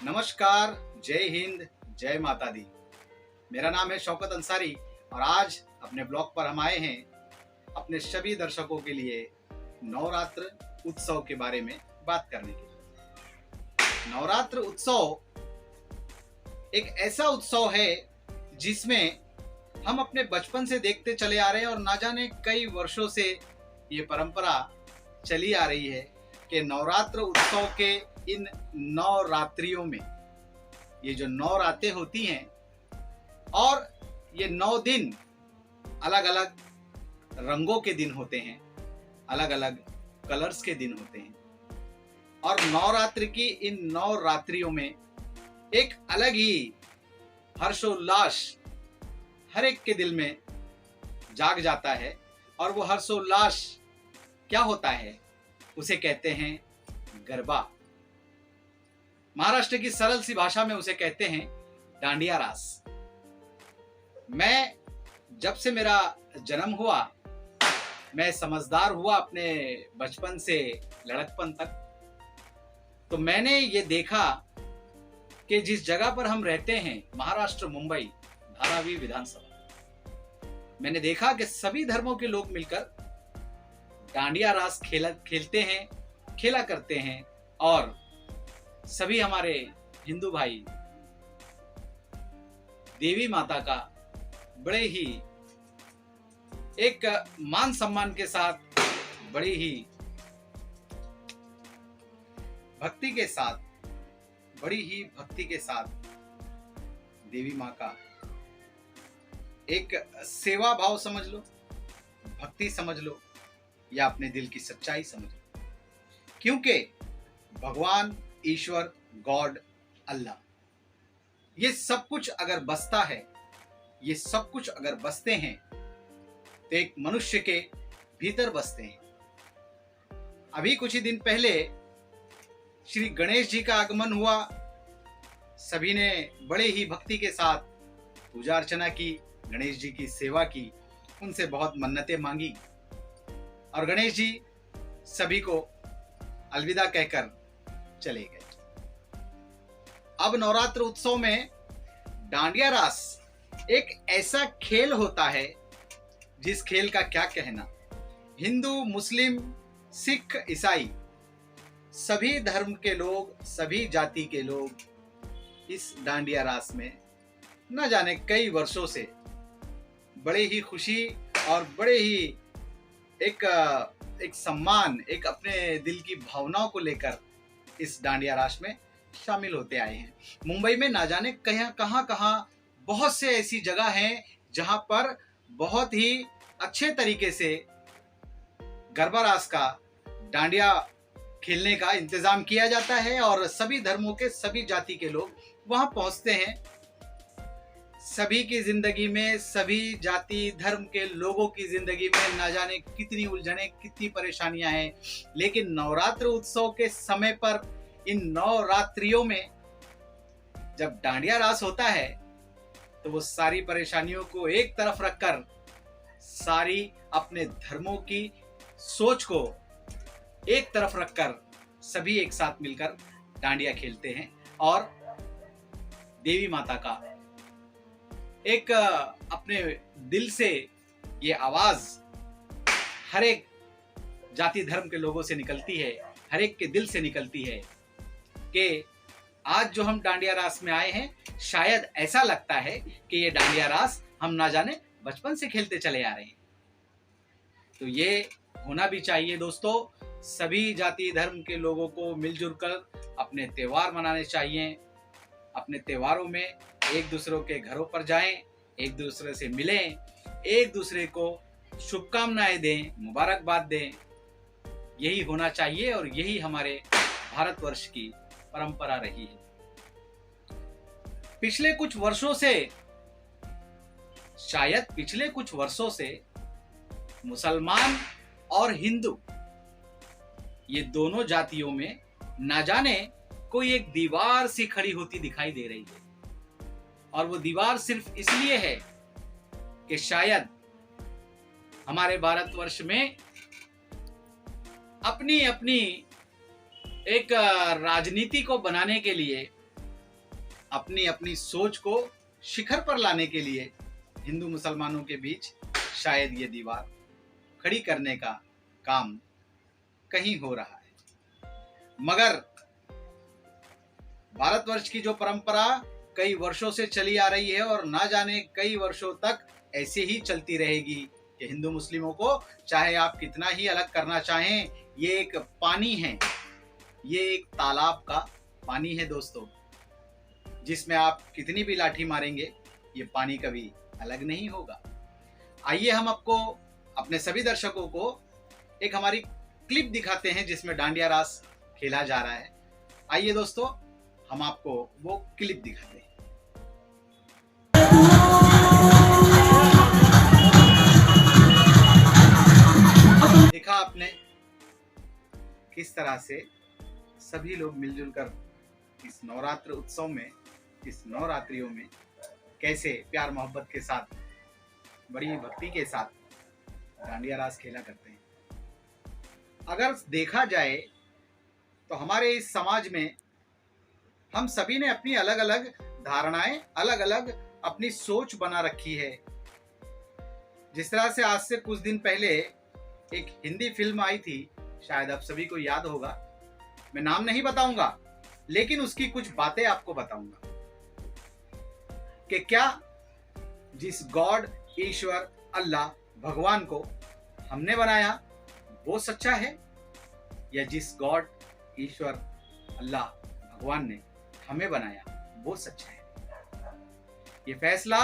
नमस्कार, जय हिंद, जय माता दी। मेरा नाम है शौकत अंसारी और आज अपने ब्लॉग पर हम आए हैं अपने सभी दर्शकों के लिए नवरात्र उत्सव के बारे में बात करने के लिए। नवरात्र उत्सव एक ऐसा उत्सव है जिसमें हम अपने बचपन से देखते चले आ रहे हैं और ना जाने कई वर्षों से ये परंपरा चली आ रही है कि नवरात्र उत्सव के इन नवरात्रियों में ये जो 9 रातें होती हैं और ये 9 दिन अलग अलग रंगों के दिन होते हैं, अलग अलग कलर्स के दिन होते हैं और नवरात्र की इन 9 रात्रियों में एक अलग ही हर्षोल्लास हर एक के दिल में जाग जाता है। और वो हर्षोल्लास क्या होता है, उसे कहते हैं गरबा। महाराष्ट्र की सरल सी भाषा में उसे कहते हैं डांडिया रास। मैं जब से मेरा जन्म हुआ, मैं समझदार हुआ अपने बचपन से लड़कपन तक, तो मैंने ये देखा कि जिस जगह पर हम रहते हैं, महाराष्ट्र मुंबई धारावी विधानसभा, मैंने देखा कि सभी धर्मों के लोग मिलकर डांडिया रास खेलते हैं, खेला करते हैं और सभी हमारे हिंदू भाई देवी माता का बड़े ही एक मान सम्मान के साथ, बड़ी ही भक्ति के साथ, देवी माँ का एक सेवा भाव समझ लो, भक्ति समझ लो या अपने दिल की सच्चाई समझ लो, क्योंकि भगवान, ईश्वर, गॉड, अल्लाह, ये सब कुछ अगर बसता है, ये सब कुछ अगर बसते हैं तो एक मनुष्य के भीतर बसते हैं। अभी कुछ ही दिन पहले श्री गणेश जी का आगमन हुआ। सभी ने बड़े ही भक्ति के साथ पूजा अर्चना की, गणेश जी की सेवा की, उनसे बहुत मन्नतें मांगी और गणेश जी सभी को अलविदा कहकर चले गए। अब नवरात्र उत्सव में डांडिया रास एक ऐसा खेल होता है जिस खेल का क्या कहना। हिंदू, मुस्लिम, सिख, ईसाई, सभी धर्म के लोग, सभी जाति के लोग इस डांडिया रास में न जाने कई वर्षों से बड़े ही खुशी और बड़े ही एक सम्मान, एक अपने दिल की भावनाओं को लेकर इस डांडिया रास में शामिल होते आए हैं। मुंबई में ना जाने कहां बहुत से ऐसी जगह हैं जहां पर बहुत ही अच्छे तरीके से गरबा रास का, डांडिया खेलने का इंतजाम किया जाता है और सभी धर्मों के, सभी जाति के लोग वहां पहुंचते हैं। सभी की जिंदगी में, सभी जाति धर्म के लोगों की जिंदगी में ना जाने कितनी उलझने, कितनी परेशानियां हैं, लेकिन नवरात्र उत्सव के समय पर इन 9 रात्रियों में जब डांडिया रास होता है तो वो सारी परेशानियों को एक तरफ रखकर, सारी अपने धर्मों की सोच को एक तरफ रखकर सभी एक साथ मिलकर डांडिया खेलते हैं और देवी माता का एक अपने दिल से ये आवाज हर एक जाति धर्म के लोगों से निकलती है, हर एक के दिल से निकलती है कि आज जो हम डांडिया रास में आए हैं, शायद ऐसा लगता है कि ये डांडिया रास हम ना जाने बचपन से खेलते चले आ रहे हैं। तो ये होना भी चाहिए दोस्तों। सभी जाति धर्म के लोगों को मिलजुल कर अपने त्योहार मनाने चाहिए। अपने त्योहारों में एक दूसरे के घरों पर जाएं, एक दूसरे से मिलें, एक दूसरे को शुभकामनाएं दें, मुबारकबाद दें। यही होना चाहिए और यही हमारे भारतवर्ष की परंपरा रही है। पिछले कुछ वर्षों से मुसलमान और हिंदू, ये दोनों जातियों में ना जाने कोई एक दीवार सी खड़ी होती दिखाई दे रही है और वो दीवार सिर्फ इसलिए है कि शायद हमारे भारतवर्ष में अपनी अपनी एक राजनीति को बनाने के लिए अपनी अपनी सोच को शिखर पर लाने के लिए हिंदू मुसलमानों के बीच शायद ये दीवार खड़ी करने का काम कहीं हो रहा है। मगर भारतवर्ष की जो परंपरा कई वर्षों से चली आ रही है और ना जाने कई वर्षों तक ऐसे ही चलती रहेगी कि हिंदू मुस्लिमों को चाहे आप कितना ही अलग करना चाहें, ये एक पानी है, ये एक तालाब का पानी है दोस्तों, जिसमें आप कितनी भी लाठी मारेंगे ये पानी कभी अलग नहीं होगा। आइए हम आपको, अपने सभी दर्शकों को एक हमारी क्लिप दिखाते हैं जिसमें डांडिया रास खेला जा रहा है। आइए दोस्तों, हम आपको वो क्लिप दिखाते हैं। देखा आपने किस तरह से सभी लोग मिलजुल कर इस नवरात्र उत्सव में, इस नवरात्रियों में कैसे प्यार मोहब्बत के साथ, बड़ी भक्ति के साथ डांडिया रास खेला करते हैं। अगर देखा जाए तो हमारे इस समाज में हम सभी ने अपनी अलग अलग धारणाएं, अलग अलग अपनी सोच बना रखी है। जिस तरह से आज से कुछ दिन पहले एक हिंदी फिल्म आई थी, शायद आप सभी को याद होगा, मैं नाम नहीं बताऊंगा लेकिन उसकी कुछ बातें आपको बताऊंगा कि क्या जिस गॉड, ईश्वर, अल्लाह, भगवान को हमने बनाया वो सच्चा है, या जिस गॉड, ईश्वर, अल्लाह, भगवान ने हमें बनाया वो सच्चा है। ये फैसला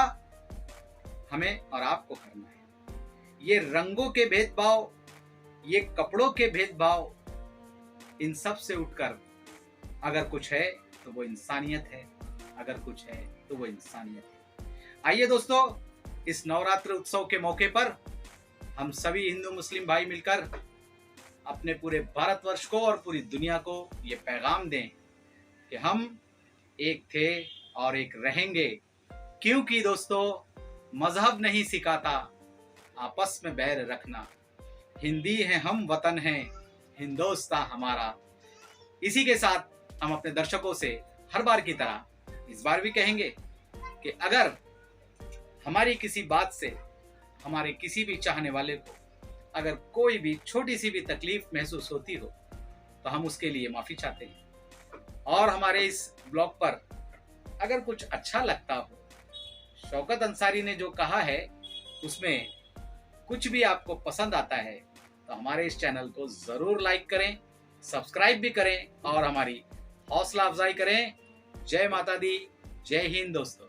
हमें और आपको करना है। ये रंगों के भेदभाव, ये कपड़ों के भेदभाव, इन सब से उठकर अगर कुछ है तो वो इंसानियत है, अगर कुछ है तो वो इंसानियत है। आइए दोस्तों, इस नवरात्र उत्सव के मौके पर हम सभी हिंदू मुस्लिम भाई मिलकर अपने पूरे भारतवर्ष को और पूरी दुनिया को ये पैगाम दें कि हम एक थे और एक रहेंगे, क्योंकि दोस्तों मजहब नहीं सिखाता आपस में बैर रखना। हिंदी है हम, वतन है हिंदुस्तान हमारा। इसी के साथ हम अपने दर्शकों से हर बार की तरह इस बार भी कहेंगे कि अगर हमारी किसी बात से हमारे किसी भी चाहने वाले को अगर कोई भी छोटी सी भी तकलीफ महसूस होती हो तो हम उसके लिए माफी चाहते हैं। और हमारे इस ब्लॉग पर अगर कुछ अच्छा लगता हो, शौकत अंसारी ने जो कहा है उसमें कुछ भी आपको पसंद आता है, तो हमारे इस चैनल को जरूर लाइक करें, सब्सक्राइब भी करें और हमारी हौसला अफजाई करें। जय माता दी, जय हिंद दोस्तों।